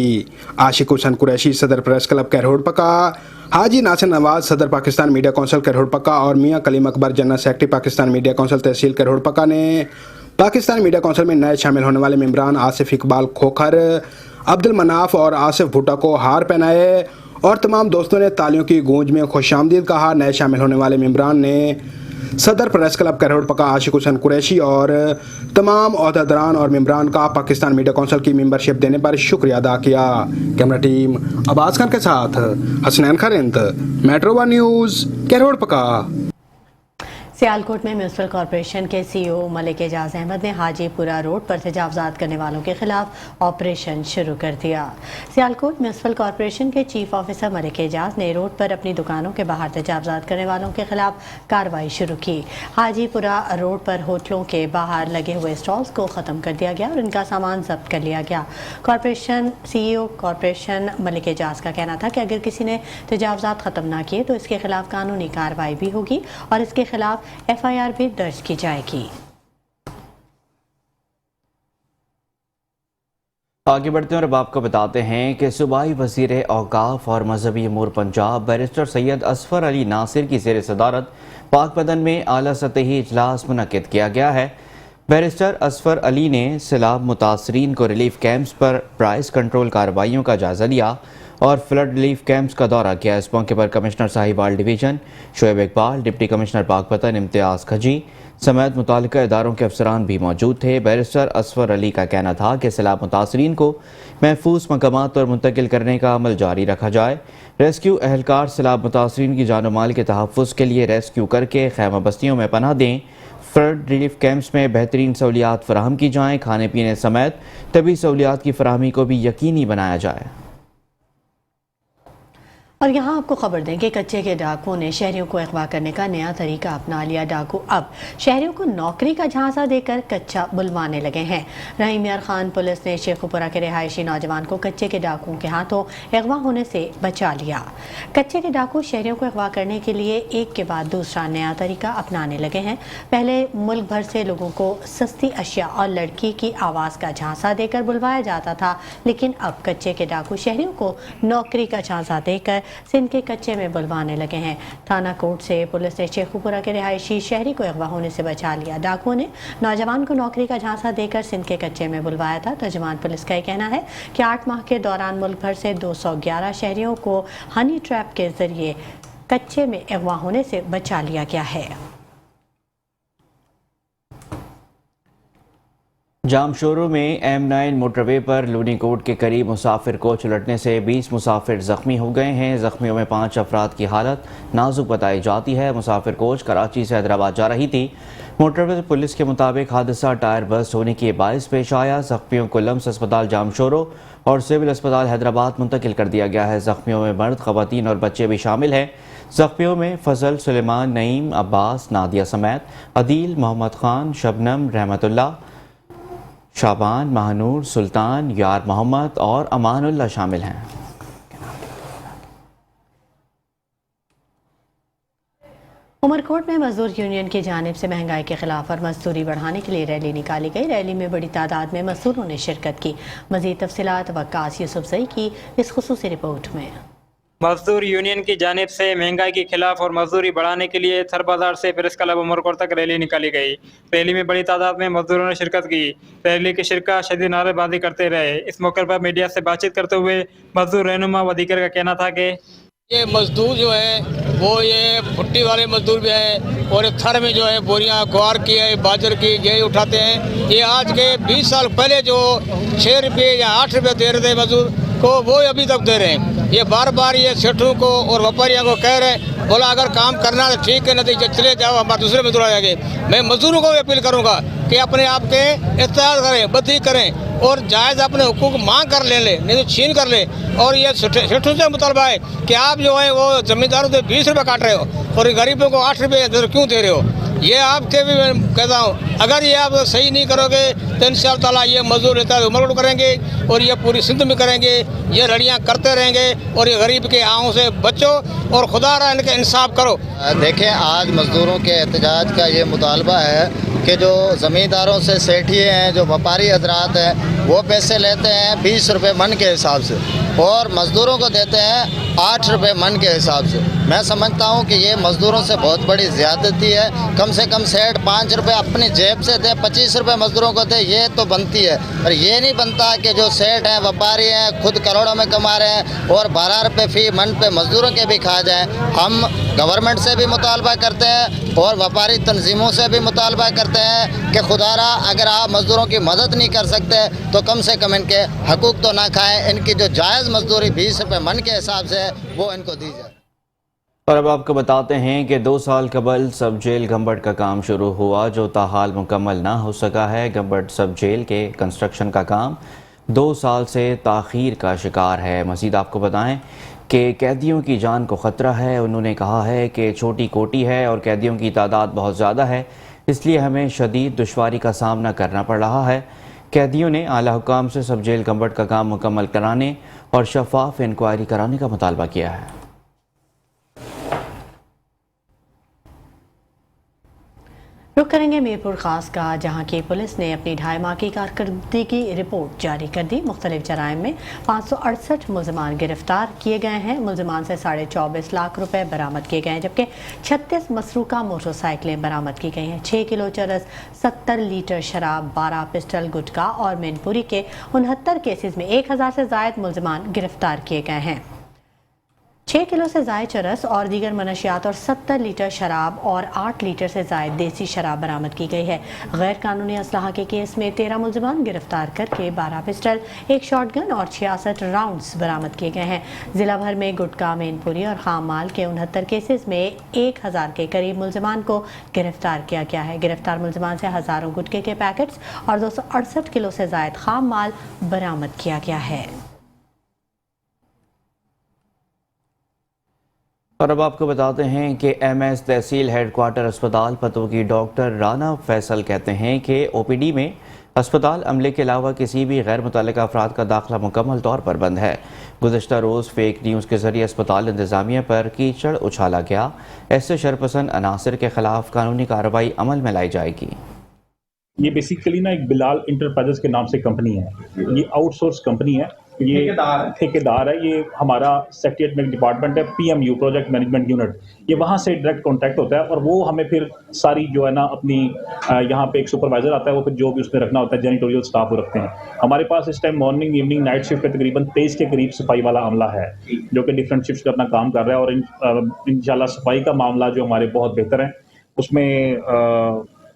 Speaker 11: आशिक हुसैन कुरैशी सदर प्रेस क्लब कैरोड़ पक्का, हाजी नासिर नवाज सदर पाकिस्तान मीडिया काउंसिल कैरोड़ पक्का और Mian Kaleem Akbar general secretary Pakistan media council तहसील कैरोड़ पक्का ने पाकिस्तान मीडिया काउंसिल में नए शामिल होने वाले मेंबरान आसिफ इकबाल खोखर, अब्दुल मनाफ और आसिफ भुट्टा को हार पहनाए, और तमाम दोस्तों ने तालियों की गूंज में खुशामदीद कहा। नए शामिल होने वाले मेंबरान ने सदर प्रेस क्लब कैरोड़ पक्का आशिक हुसैन कुरैशी और तमाम ओहदेदारान और मेंबरान का पाकिस्तान मीडिया काउंसिल की मेंबरशिप देने पर शुक्रिया अदा किया। कैमरा टीम अब्बास खान के साथ हसनैन खरिंद, मेट्रो वन न्यूज़, कैरोड़ पक्का।
Speaker 1: सियालकोट में म्यूनसिपल कॉरपोरेशन के सीईओ मलिक एजाज अहमद ने हाजीपुरा रोड पर तजावजात करने वालों के खिलाफ ऑपरेशन शुरू कर दिया। सियालकोट म्यूनसिपल कॉरपोरेशन के चीफ ऑफिसर मलिक एजाज ने रोड पर अपनी दुकानों के बाहर तजावजात करने वालों के खिलाफ कार्रवाई शुरू की। हाजीपुरा रोड पर होटलों के बाहर लगे हुए स्टॉल्स को ख़त्म कर दिया गया और इनका सामान जब्त कर लिया गया। Corporation CEO corporation Malik Ejaz का कहना था कि अगर किसी ने तजावजात ख़त्म ना किए तो इसके खिलाफ कानूनी कार्रवाई भी होगी और इसके खिलाफ FIR भी दर्ज की जाएगी।
Speaker 2: आगे बढ़ते हैं और अब आपको बताते हैं कि सूबाई वज़ीर औकाफ और मजहबी अमूर पंजाब बैरिस्टर सैयद असफर अली नासिर की ज़ेर सदारत पाकपतन में आला सतही इजलास मुनक्किद किया गया है। बैरिस्टर असफर अली ने सैलाब मुतासरीन को रिलीफ कैंप्स पर प्राइस कंट्रोल कार्रवाइयों का जायज़ा लिया और फ्लड रिलीफ कैंप्स का दौरा किया। इस मौके पर commissioner Sahiwal division Shoaib Iqbal, deputy commissioner Pakpattan Imtiaz Khaji समेत मुतालिका इदारों के अफसरान भी मौजूद थे। बैरिस्टर असफर अली का कहना था कि सैलाब मुतासरीन को महफूज मकामात पर मुंतकिल करने का अमल जारी रखा जाए। रेस्क्यू एहलकार सैलाब मुतासरीन की जान माल के तहफ़्फ़ुज़ के लिए रेस्क्यू करके खैमा बस्तियों में पनाह दें। फ्लड रिलीफ कैंप्स में बेहतरीन सहूलियात फराहम की जाएँ। खाने पीने समेत तबी सहूलियात की फराहमी को भी यकीनी बनाया जाए।
Speaker 1: और यहाँ आपको खबर दें कि कच्चे के डाकुओं ने शहरियों को अगवा करने का नया तरीका अपना लिया। डाकू अब शहरियों को नौकरी का झांसा देकर कच्चा बुलवाने लगे हैं। रहीम यार खान पुलिस ने शेखुपुरा के रिहायशी नौजवान को कच्चे के डाकुओं के हाथों अगवा होने से बचा लिया। कच्चे के डाकू शहरियों को अगवा करने के लिए एक के बाद दूसरा नया तरीका अपनाने लगे हैं। पहले मुल्क भर से लोगों को सस्ती अशिया और लड़की की आवाज़ का झांसा देकर बुलवाया जाता था, लेकिन अब कच्चे के डाकू शहरियों को नौकरी का झांसा देकर सिंध के कच्चे में बुलवाने लगे हैं। थाना कोर्ट से पुलिस ने शेखुपुरा के रिहायशी शहरी को अगवा होने से बचा लिया। डाकुओं ने नौजवान को नौकरी का झांसा देकर सिंध के कच्चे में बुलवाया था। तर्जुमान पुलिस का कहना है कि 8 माह के दौरान मुल्क भर से 211 शहरियों को हनी ट्रैप के जरिए कच्चे में अगवा होने से बचा लिया गया है।
Speaker 2: जामशोरो में M9 मोटरवे पर लूनी कोट के करीब मुसाफिर कोच उलटने से 20 मुसाफिर जख्मी हो गए हैं। जख्मियों में 5 अफराद की हालत नाजुक बताई जाती है। मुसाफिर कोच कराची से हैदराबाद जा रही थी। मोटरवे पुलिस के मुताबिक हादसा टायर बस्ट होने के बायस पेश आया। जख्मियों को लम्स अस्पताल जामशोरो और सिविल अस्पताल हैदराबाद मुंतकिल कर दिया गया है। जख्मियों में मर्द, खवातीन और बच्चे भी शामिल हैं। जख्मियों में फजल, सुलेमान, नईम, अब्बास, नादिया समेत अदील, मोहम्मद खान, शबनम, रहमतुल्लाह, शाबान, महानूर, सुल्तान, यार मोहम्मद और अमानुल्लाह शामिल हैं।
Speaker 1: उमरकोट में मजदूर यूनियन की जानिब से महंगाई के खिलाफ और मजदूरी बढ़ाने के लिए रैली निकाली गई। रैली में बड़ी तादाद में मजदूरों ने शिरकत की। मजीद तफसीलात वक्कास यूसुफजई की इस खुसूसी रिपोर्ट में।
Speaker 14: मजदूर यूनियन की जानिब से महंगाई के खिलाफ और मजदूरी बढ़ाने के लिए थर बाजार से प्रेस क्लब उमरकोट तक रैली निकाली गई। रैली में बड़ी तादाद में मजदूरों ने शिरकत की। रैली के शिरका शदीद नारेबाजी करते रहे। इस मौके पर मीडिया से बातचीत करते हुए मजदूर रहनुमा व दीगर का कहना था कि
Speaker 15: ये मजदूर जो है वो ये भुट्टी वाले मजदूर भी हैं और थर में जो है बोरियां ग्वार की है, बाजर की, ये उठाते हैं। ये आज के 20 साल पहले जो 6 रुपये या 8 रुपये दे रहे थे मजदूर, को वो अभी तक दे रहे हैं। ये बार बार ये सेठों को और व्यापारियों को कह रहे हैं, बोला अगर काम करना है ठीक है, नहीं चले जाओ, हमारे दूसरे मजदूर आ जाएंगे। मैं मजदूरों को भी अपील करूँगा कि अपने आप के इख्तियार करें, बदी करें और जायज़ अपने हुकूक मांग कर ले, नहीं तो छीन कर ले। और ये सेठों से मुतालबा है कि आप जो है वो जमींदारों से 20 रुपये काट रहे हो और गरीबों को 8 रुपये क्यों दे रहे हो। ये आपके भी मैं कहता हूँ, अगर ये आप सही नहीं करोगे तो इंशाअल्लाह ताला ये मजदूर रहता है उमर करेंगे और ये पूरी सिंध में करेंगे, ये लड़ियाँ करते रहेंगे और ये गरीब के आँखों से बचो और खुदा रहा इनके इंसाफ करो।
Speaker 16: देखें, आज मजदूरों के एहतजाज का ये मुतालबा है कि जो ज़मींदारों से सेठिए हैं, जो व्यापारी हजरात हैं, वो पैसे लेते हैं 20 रुपये मन के हिसाब से और मज़दूरों को देते हैं 8 रुपये मन के हिसाब से। मैं समझता हूँ कि ये मज़दूरों से बहुत बड़ी ज़्यादती है। कम से कम सेठ 5 रुपये अपनी जेब से दे, 25 रुपये मज़दूरों को दे, ये तो बनती है। और ये नहीं बनता कि जो सेठ हैं, व्यापारी हैं, खुद करोड़ों में कमा रहे हैं और 12 रुपये फ़ी मन पे मज़दूरों के भी खा जाएँ। हम गवर्नमेंट से भी मुतालबा करते हैं और व्यापारी तंजीमों से भी मुतालबा करते हैं कि खुदारा अगर आप मज़दूरों की मदद नहीं कर सकते तो कम से कम इनके हकूक़ तो ना खाएं। इनकी जो जायज़ मजदूरी 20 रुपये मन के हिसाब से है वो इनको दी जाए।
Speaker 2: और अब आपको बताते हैं कि 2 साल कबल सब जेल गंबट का काम शुरू हुआ, जो ताहाल मुकम्मल ना हो सका है। गंबट सब जेल के कंस्ट्रक्शन का काम 2 साल से ताख़ीर का शिकार है। मज़ीद आपको बताएं कि कैदियों की जान को ख़तरा है। उन्होंने कहा है कि छोटी कोठी है और कैदियों की तादाद बहुत ज़्यादा है, इसलिए हमें शदीद दुश्वारी का सामना करना पड़ रहा है। कैदियों ने आला हुकाम से सब जेल गंबट का काम मुकम्मल कराने और शफाफ इंक्वायरी कराने का मुतालबा किया है।
Speaker 1: रुक करेंगे मीरपुर खास का, जहां की पुलिस ने अपनी 2.5 माह की कारकर्दगी की रिपोर्ट जारी कर दी। मुख्तलिफ जराइम में 568 मुलजमान गिरफ्तार किए गए हैं। मुलजमान से 24.5 लाख रुपए बरामद किए गए हैं, जबकि 36 मसरूका मोटरसाइकिलें बरामद की गई हैं। 6 किलो चरस, 70 लीटर शराब, 12 पिस्टल गुटखा और मैनपुरी के 69 केसेस में 1000 से ज़ायद मुलजमान गिरफ्तार किए गए हैं। 6 किलो से ज़ायद चरस और दीगर मनशियात और 70 लीटर शराब और 8 लीटर से ज़ायद देसी शराब बरामद की गई है। गैर कानूनी असलहा के केस में 13 मुलजमान गिरफ्तार करके 12 पिस्टल, 1 शॉटगन और 66 राउंड्स बरामद किए गए हैं। ज़िला भर में गुटखा, मैनपुरी और खाम माल के 69 केसेस में 1000 के करीब मुलजमान को गिरफ्तार किया गया है। गिरफ्तार मुलजमान से हज़ारों गुटखे के पैकेट्स और 268 किलो से ज़ायद खाम माल बरामद किया गया है।
Speaker 2: और अब आपको बताते हैं कि MS तहसील हेडक्वार्टर अस्पताल पतो की डॉक्टर राना फैसल कहते हैं कि OPD में अस्पताल अमले के अलावा किसी भी गैर मुतल्लिक़ अफराद का दाखिला मुकम्मल तौर पर बंद है। गुज़श्ता रोज़ फेक न्यूज़ के ज़रिए अस्पताल इंतज़ामिया पर कीचड़ उछाला गया। ऐसे शरपसंद अनासर के ख़िलाफ़ कानूनी कार्रवाई अमल में लाई जाएगी।
Speaker 17: ये बेसिकली ना एक बिलाल इंटरप्राइजेस के नाम से कंपनी है। ये आउटसोर्स कंपनी है, ये ठेकेदार है। ये हमारा सेक्रेटरीट में डिपार्टमेंट है, PMU प्रोजेक्ट मैनेजमेंट यूनिट, ये वहाँ से डायरेक्ट कांटेक्ट होता है और वो हमें फिर सारी जो है ना अपनी यहाँ पे एक सुपरवाइजर आता है, वो फिर जो भी उसमें रखना होता है जेनिटोरियल स्टाफ वो रखते हैं। हमारे पास इस time morning, evening, night shift पे तकरीबन 23 के करीब सफाई वाला अमला है जो कि डिफरेंट शिफ्ट अपना काम कर रहा है और इंशाल्लाह सफाई का मामला जो हमारे बहुत बेहतर है। उसमें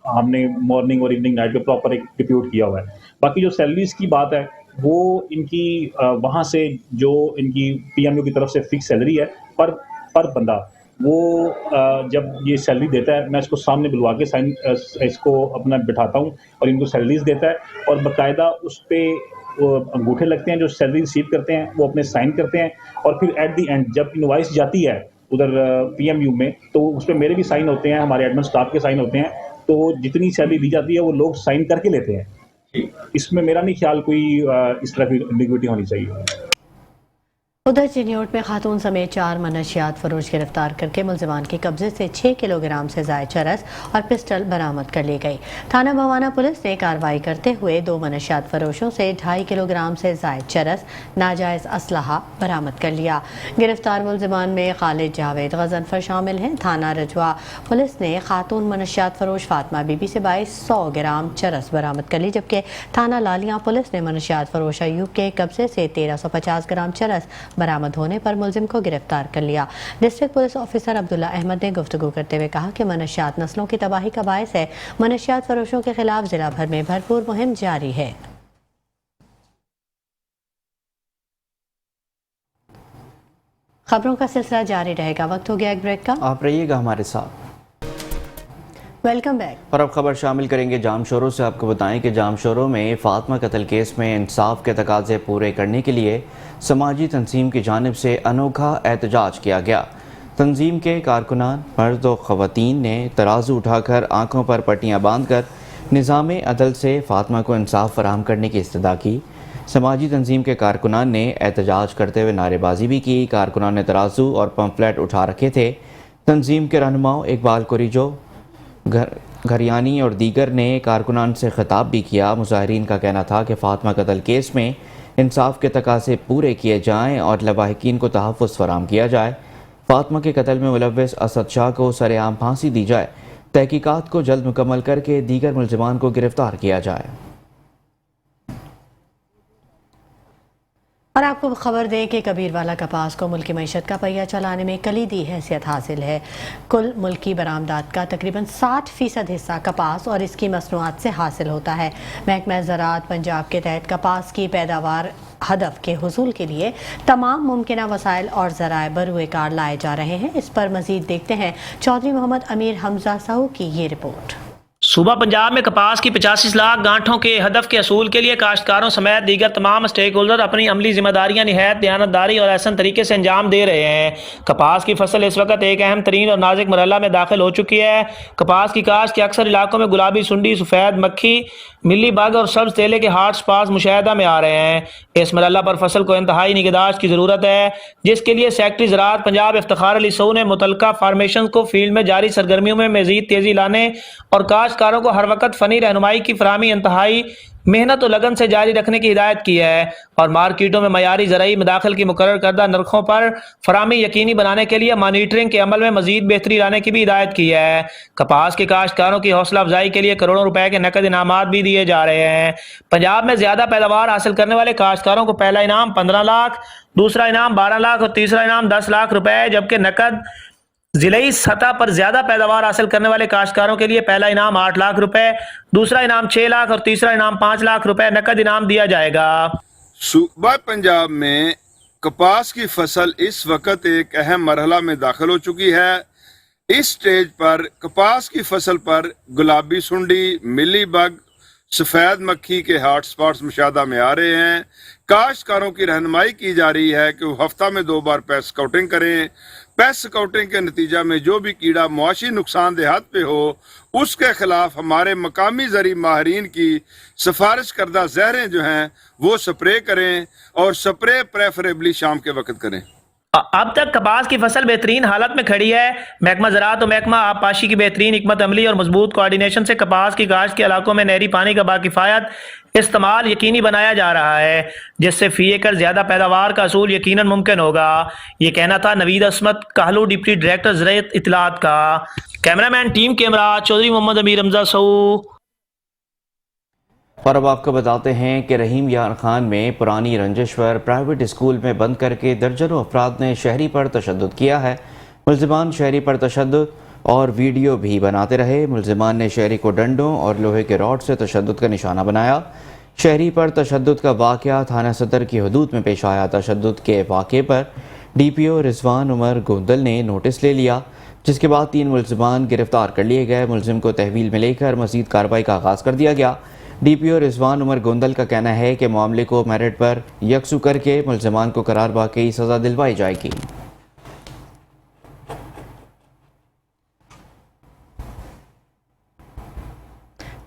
Speaker 17: हमने मॉर्निंग और इवनिंग नाइट पे प्रॉपर एक डिप्यूट किया हुआ है। बाकी जो सैलरीज की बात है वो इनकी वहाँ से जो इनकी PMU की तरफ से फिक्स सैलरी है पर बंदा, वो जब ये सैलरी देता है मैं इसको सामने बुलवा के साइन इसको अपना बिठाता हूँ और इनको सैलरीज देता है और बाकायदा उस पर अंगूठे लगते हैं। जो सैलरी रिसीव करते हैं वो अपने साइन करते हैं और फिर एट द एंड जब इनवॉइस जाती है उधर PMU में तो उस पर मेरे भी साइन होते हैं, हमारे एडमिन स्टाफ के साइन होते हैं। तो जितनी सैलरी दी जाती है वो लोग साइन करके लेते हैं। इसमें मेरा नहीं ख्याल कोई इस तरह की इनइक्विटी होनी चाहिए।
Speaker 1: उधर चिन्योट में खातून समेत 4 मनशियात फरोश गिरफ्तार करके मुलजमान के कब्जे से 6 किलोग्राम से ज़ायद चरस और पिस्टल बरामद कर ली गई। थाना भवाना पुलिस ने कार्रवाई करते हुए 2 मनशियात फरोशों से 2.5 किलोग्राम से ज़ायद चरस, नाजायज़ असलहा बरामद कर लिया। गिरफ्तार मुलजमान में खालिद, जावेद, गजनफर शामिल हैं। थाना रजवा पुलिस ने खातून मनशियात फरोश फातिमा बीबी से 2200 ग्राम चरस बरामद कर ली, जबकि थाना लालियाँ पुलिस ने मनशियात फरोश अयूब के कब्जे से 1350 ग्राम चरस बरामद होने पर मुलजिम को गिरफ्तार कर लिया। District police officer Abdullah Ahmad ने गुफ्तगू करते हुए कहा कि मनशियात नस्लों की तबाही का बायस है। मनशियात फरोशों के खिलाफ जिला भर में भरपूर मुहिम जारी है। खबरों का सिलसिला जारी रहेगा। वक्त हो गया एक ब्रेक का,
Speaker 2: आप रहिएगा हमारे साथ।
Speaker 1: Welcome back.
Speaker 2: और अब खबर शामिल करेंगे जाम शोरों से। आपको बताएं कि जाम शोरों में फातिमा कत्ल केस में इंसाफ के तकाजे पूरे करने के लिए समाजी तंजीम की जानिब से अनोखा एहतजाज किया गया। तंजीम के कारकुनान मर्द व ख़वातीन ने तराजू उठाकर आँखों पर पट्टियाँ बांधकर निज़ाम अदल से फातिमा को इंसाफ फराहम करने की इस्तदा की। समाजी तंजीम के कारकुनान ने एहतजाज करते हुए नारेबाजी भी की। कारकुनान ने तराजू और पम्फलेट उठा रखे थे। तंजीम के रहनुमाओं इकबाल कुरीजो, घरियानी और दीगर ने कारकुनान से खिताब भी किया। मुजाहिरीन का कहना था कि फातिमा कत्ल केस में इंसाफ के तकाज़े पूरे किए जाएँ और लवाहिकीन को तहफ़्फ़ुज़ फराहम किया जाए। फातिमा के कत्ल में मुलव्विस असद शाह को सरेआम फांसी दी जाए। तहकीकात को जल्द मुकम्मल करके दीगर मुल्ज़िमान को गिरफ्तार किया जाए।
Speaker 1: और आपको खबर दें कि कबीरवाला कपास को मुल्की मईशत का पहिया चलाने में कलीदी हैसियत हासिल है। कुल मुल्की बरामदात का तकरीबन 60% हिस्सा कपास और इसकी मसनूआत से हासिल होता है। महकमा ज़राअत पंजाब के तहत कपास की पैदावार हदफ के हुसूल के लिए तमाम मुमकिन वसाइल और ज़राए बरूए कार लाए जा रहे हैं। इस पर मज़ीद देखते हैं चौधरी मोहम्मद अमीर हमजा साहू की ये रिपोर्ट।
Speaker 18: सूबा पंजाब में कपास की 85 लाख गांठों के हदफ के असूल के लिए काश्तकारों समेत दीगर तमाम स्टेक होल्डर अपनी अमली जिम्मेदारियां निहायत दयानतदारी और एहसन तरीके से अंजाम दे रहे हैं। कपास की फसल इस वक्त एक अहम तरीन और नाजुक मरहला में दाखिल हो चुकी है। कपास की काश्त के अक्सर इलाकों में गुलाबी सुंडी, सफ़ेद मक्खी, मिली बग और सब्ज तेले के हॉट स्पॉट्स मुशाहिदा में आ रहे हैं। इस मरहला पर फसल को इंतहाई निगहदाश्त की ज़रूरत है, जिसके लिए सेक्रेटरी ज़राअत पंजाब इफ्तिखार अली सोह ने मुतलका फार्मेशन को फील्ड में जारी सरगर्मियों में मज़ीद तेज़ी लाने और काश्तकारों को हर वक्त फ़नी रहनुमाई की फराहमी इंतहाई मेहनत और लगन से जारी रखने की हिदायत की है और मार्केटों में मयारी ज़राई मदाखिल की मुकर्रर करदा नरखों पर फराहमी यकीनी बनाने के लिए मॉनिटरिंग के अमल में मज़ीद बेहतरी लाने की भी हिदायत की है। कपास के काश्तकारों की हौसला अफजाई के लिए करोड़ों रुपए के नकद इनामात भी दिए जा रहे हैं। पंजाब में ज़्यादा पैदावार हासिल करने वाले काश्तकारों को पहला इनाम 15 लाख, दूसरा इनाम 12 लाख और तीसरा इनाम 10 लाख रुपए, जबकि नकद जिलाई सतह पर ज्यादा पैदावार हासिल करने वाले काश्तकारों के लिए पहला इनाम 8 लाख रुपए, दूसरा इनाम 6 लाख और तीसरा इनाम 5 लाख रुपए नकद इनाम दिया जाएगा।
Speaker 10: सूबा पंजाब में कपास की फसल इस वक्त एक अहम मरहला में दाखिल हो चुकी है। इस स्टेज पर कपास की फसल पर गुलाबी सुंडी, मिली बग, सफेद मक्खी के हॉट स्पॉट्स मुशाहिदा में आ रहे हैं। काश्तकारों की रहनुमाई की जा रही है कि वो हफ्ता में 2 बार पेस्ट स्काउटिंग करें। पेस्ट स्काउटिंग के नतीजा में जो भी कीड़ा मुआशी नुकसान देहात पे हो, उसके खिलाफ हमारे मकामी ज़री माहिरीन की सिफारिश करदा जहरें जो हैं वो स्प्रे करें और स्प्रे प्रेफरेबली शाम के वक्त करें।
Speaker 18: अब तक कपास की फसल बेहतरीन हालत में खड़ी है। महकमा ज़राअत और महकमा आबपाशी की बेहतरीन हिकमत अमली और मजबूत कोऑर्डिनेशन से कपास की काश्त के इलाकों में नहरी पानी का बाकिफायत इस्तेमाल यकीनी बनाया जा रहा है, जिससे फी एकड़ ज्यादा पैदावार का असूल यकीनन मुमकिन होगा। ये कहना था नवीद असमत कहलू, डिप्टी डायरेक्टर ज़राअत इत्तलात का। Cameraman team camera Chaudhry Mohammad Amir Hamza Sahu.
Speaker 2: और अब आपको बताते हैं कि रहीम यार खान में पुरानी रंजिश पर प्राइवेट स्कूल में बंद करके दर्जनों अफराद ने शहरी पर तशद्दुद किया है। मुल्ज़िमान शहरी पर तशद्दुद और वीडियो भी बनाते रहे। मुल्ज़िमान ने शहरी को डंडों और लोहे के रॉड से तशद्दुद का निशाना बनाया। शहरी पर तशद्दुद का वाक़या थाना सदर की हदूद में पेश आया। तशद्दुद के वाक़े पर DPO रिजवान उमर गोंदल ने नोटिस ले लिया, जिसके बाद 3 मुल्ज़िमान गिरफ्तार कर लिए गए। मुल्ज़िम को तहवील में लेकर मज़ीद कार्रवाई का आगाज़ कर दिया गया। DPO रिजवान उमर गोंदल का कहना है कि मामले को मेरिट पर यकसू करके मुल्ज़िमान को करार वाकई सज़ा दिलवाई जाएगी।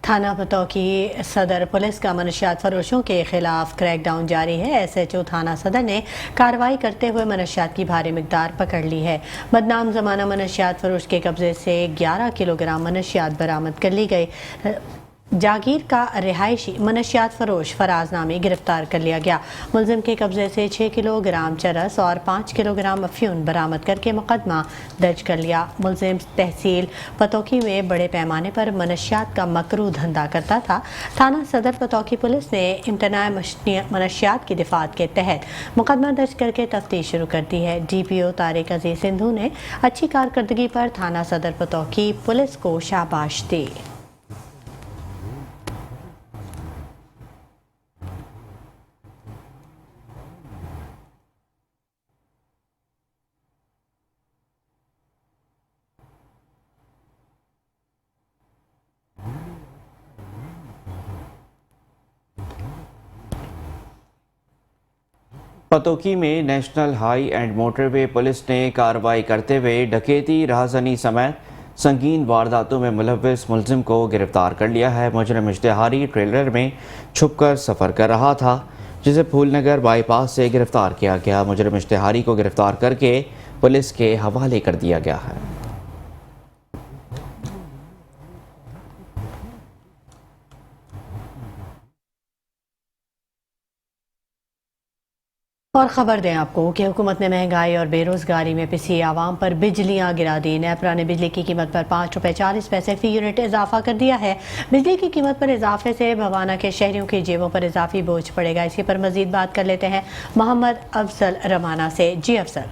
Speaker 1: थाना पतौकी सदर पुलिस का मनशियात फरोशों के खिलाफ क्रैकडाउन जारी है। SHO थाना सदर ने कार्रवाई करते हुए मनशियात की भारी मिकदार पकड़ ली है। बदनाम जमाना मनशियात फरोश के कब्जे से 11 किलोग्राम मनशियात बरामद कर ली गई। जागीर का रिहायशी मनशियात फरोश फराज नामी गिरफ्तार कर लिया गया। मुलजिम के कब्जे से 6 किलोग्राम चरस और 5 किलोग्राम अफ्यून बरामद करके मुकदमा दर्ज कर लिया। मुलजिम तहसील पतौकी में बड़े पैमाने पर मनशियात का मकरू धंधा करता था। थाना सदर पतौकी पुलिस ने इम्तनाए मनशियात की दिफात के तहत मुकदमा दर्ज करके तफ्तीश शुरू कर दी है। DPO तारिक अजीज सिंधु ने अच्छी कारकर्दगी पर थाना सदर पतौकी पुलिस को शाबाश दी।
Speaker 2: पतोकी में national high and motorway police ने कार्रवाई करते हुए डकैती, राहजनी समेत संगीन वारदातों में मुलव्विस मुलजिम को गिरफ्तार कर लिया है। मुजरिम इश्तिहारी ट्रेलर में छुपकर सफ़र कर रहा था, जिसे फूलनगर बाईपास से गिरफ्तार किया गया। मुजरिम इश्तिहारी को गिरफ्तार करके पुलिस के हवाले कर दिया गया है।
Speaker 1: और ख़बर दें आपको कि हुकूमत ने महंगाई और बेरोज़गारी में पिसी आवाम पर बिजलियाँ गिरा दी। नेपरा ने बिजली की कीमत पर ₹5.40 फ़ी यूनिट इजाफा कर दिया है। बिजली की कीमत पर इजाफे से भवाना के शहरियों की जेबों पर इजाफी बोझ पड़ेगा। इसी पर मज़ीद बात कर लेते हैं मोहम्मद अफजल रमाना से। जी अफसर।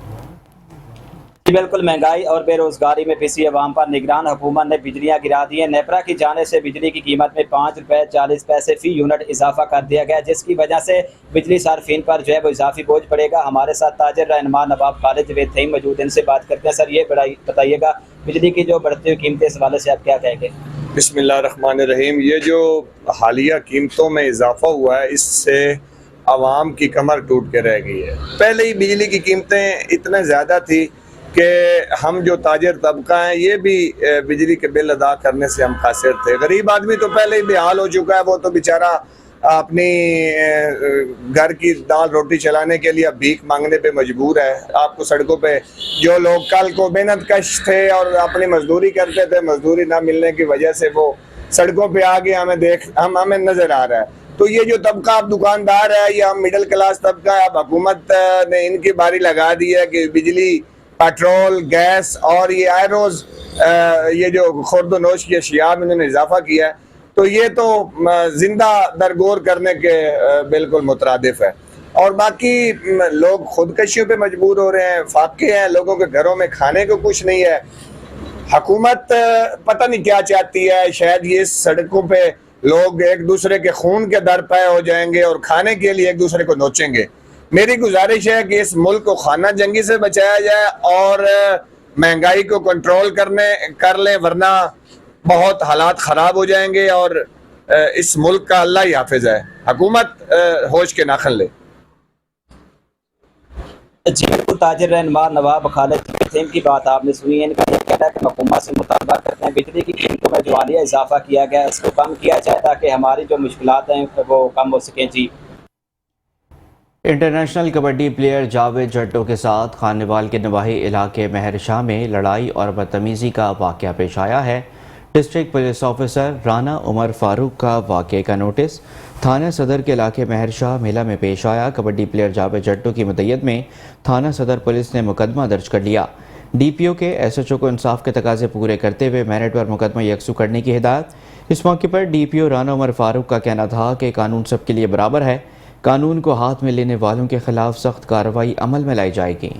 Speaker 19: बिल्कुल, महंगाई और बेरोजगारी में पिसी अवाम पर निगरान हुकूमत ने बिजलियाँ गिरा दी हैं। नेपरा की जाने से बिजली की कीमत में ₹5.40 फ़ी यूनिट इजाफा कर दिया गया, जिसकी वजह से बिजली सार्फिन पर जो है वो इजाफी बोझ पड़ेगा। हमारे साथ ताजिर रहनुमा नवाब खालिद जवेद थे मौजूद, इनसे बात करते हैं। सर, ये बताइएगा, बिजली की जो बढ़ती हुई कीमतें, इस हवाले से आप क्या कहेंगे?
Speaker 20: बिस्मिल्लाहिर्रहमानिर्रहीम। ये जो हालिया कीमतों में इजाफा हुआ है, इससे आवाम की कमर टूट के रह गई है। पहले ही बिजली की कीमतें इतने ज़्यादा थी कि हम जो ताजिर तबका हैं ये भी बिजली के बिल अदा करने से हम कासिर थे। गरीब आदमी तो पहले ही बेहाल हो चुका है, वो तो बेचारा अपनी घर की दाल रोटी चलाने के लिए अब भीख मांगने पे मजबूर है। आपको सड़कों पे जो लोग कल को मेहनत कश थे और अपनी मजदूरी करते थे, मजदूरी ना मिलने की वजह से वो सड़कों पे आगे हमें नज़र आ रहा है। तो ये जो तबका अब दुकानदार है, ये हम मिडिल क्लास तबका है, अब हुकूमत ने इनकी बारी लगा दी है कि बिजली, पेट्रोल, गैस और ये आयरोज, ये जो खुर्द-ओ-नोश की अशिया में इन्होंने इजाफा किया है, तो ये तो जिंदा दरगोर करने के बिल्कुल मुतरादिफ है। और बाकी लोग खुदकशियों पे मजबूर हो रहे हैं, फाके हैं, लोगों के घरों में खाने को कुछ नहीं है। हुकूमत पता नहीं क्या चाहती है, शायद ये सड़कों पे लोग एक दूसरे के खून के दर पे हो जाएंगे और खाने के लिए एक दूसरे को नोचेंगे। मेरी गुजारिश है कि इस मुल्क को खाना जंगी से बचाया जाए और महंगाई को कंट्रोल कर लें, वरना बहुत हालात ख़राब हो जाएंगे और इस मुल्क का अल्लाह ही हाफिज है। हुकूमत होश के नाखन ले।
Speaker 19: जी बिल्कुल, ताजिर रहनुमा नवाब खालिद की बात आपने सुनी है। इनका ये कहना है कि हुकूमत से मुतालबा करते हैं बिजली की कीमतों में जो हालिया इजाफा किया गया है इसको कम किया जाए ताकि हमारी जो मुश्किलात हैं वो कम हो सकें। जी।
Speaker 2: इंटरनेशनल कबड्डी प्लेयर जावेद जट्टो के साथ खानेवाल के नवाही इलाके महरशाह में लड़ाई और बदतमीज़ी का वाक़या पेश आया है। District police officer Rana Umar Farooq का वाक़े का नोटिस थाना सदर के इलाके महरशाह मेला में पेश आया। कबड्डी प्लेयर जावेद जट्टो की मुद्दत में थाना सदर पुलिस ने मुकदमा दर्ज कर लिया। DPO के SHO को इंसाफ के तकाजे पूरे करते हुए मेरिट पर मुकदमा यकसू करने की हिदायत। इस मौके पर DPO राना उमर फारूक का कहना था कि कानून सबके लिए बराबर है, कानून को हाथ में लेने वालों के खिलाफ सख्त कार्रवाई अमल में लाई जाएगी।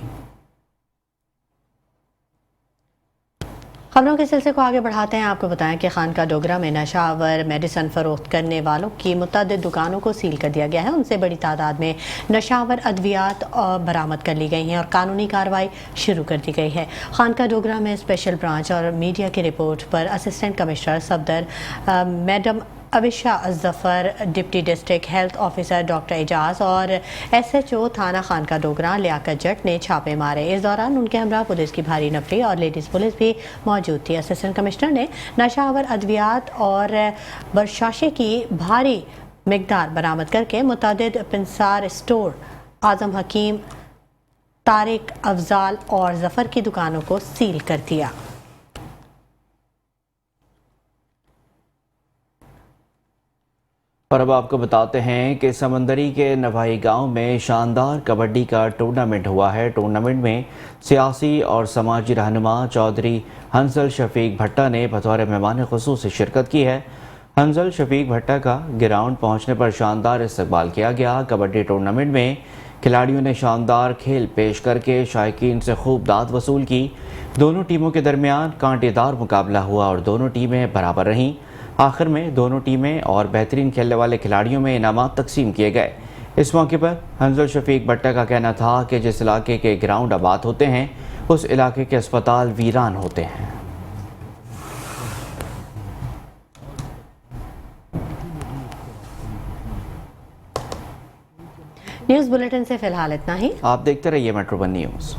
Speaker 1: खबरों के सिलसिले को आगे बढ़ाते हैं। आपको बताएं कि खानका डोगरा में नशावर मेडिसिन फरोख्त करने वालों की मुतअद्दिद दुकानों को सील कर दिया गया है। उनसे बड़ी तादाद में नशावर अद्वियात बरामद कर ली गई हैं और कानूनी कार्रवाई शुरू कर दी गई है। खानका डोगरा में स्पेशल ब्रांच और मीडिया की रिपोर्ट पर assistant commissioner Safdar madam Avisha Zafar, deputy district health officer doctor Ejaz और SHO थाना खानका डोगरा लियाकत जट ने छापे मारे। इस दौरान उनके हमरा पुलिस की भारी नफरी और लेडीज़ पुलिस भी मौजूद थी। असिस्टेंट कमिश्नर ने नशावर अद्वियात और बरशाशे की भारी मिकदार बरामद करके मुतअद्दिद पिंसार स्टोर, आजम हकीम, तारिक, अफजाल और जफर की दुकानों को सील कर दिया।
Speaker 2: और अब आपको बताते हैं कि समंदरी के नवाही गांव में शानदार कबड्डी का टूर्नामेंट हुआ है। टूर्नामेंट में सियासी और समाजी रहनुमा चौधरी हंसल शफीक भट्टा ने बतौर मेहमान खुसूस शिरकत की है। हंसल शफीक भट्टा का ग्राउंड पहुंचने पर शानदार इस्तकबाल किया गया। कबड्डी टूर्नामेंट में खिलाड़ियों ने शानदार खेल पेश करके शायकीन से खूब दाद वसूल की। दोनों टीमों के दरमियान कांटेदार मुकाबला हुआ और दोनों टीमें बराबर रहीं। आखिर में दोनों टीमें और बेहतरीन खेलने वाले खिलाड़ियों में इनामात तकसीम किए गए। इस मौके पर हंसल शफीक भट्टा का कहना था कि जिस इलाके के ग्राउंड आबाद होते हैं उस इलाके के अस्पताल वीरान होते हैं।
Speaker 1: न्यूज़ बुलेटिन से फिलहाल इतना ही।
Speaker 2: आप देखते रहिए मेट्रो वन न्यूज़।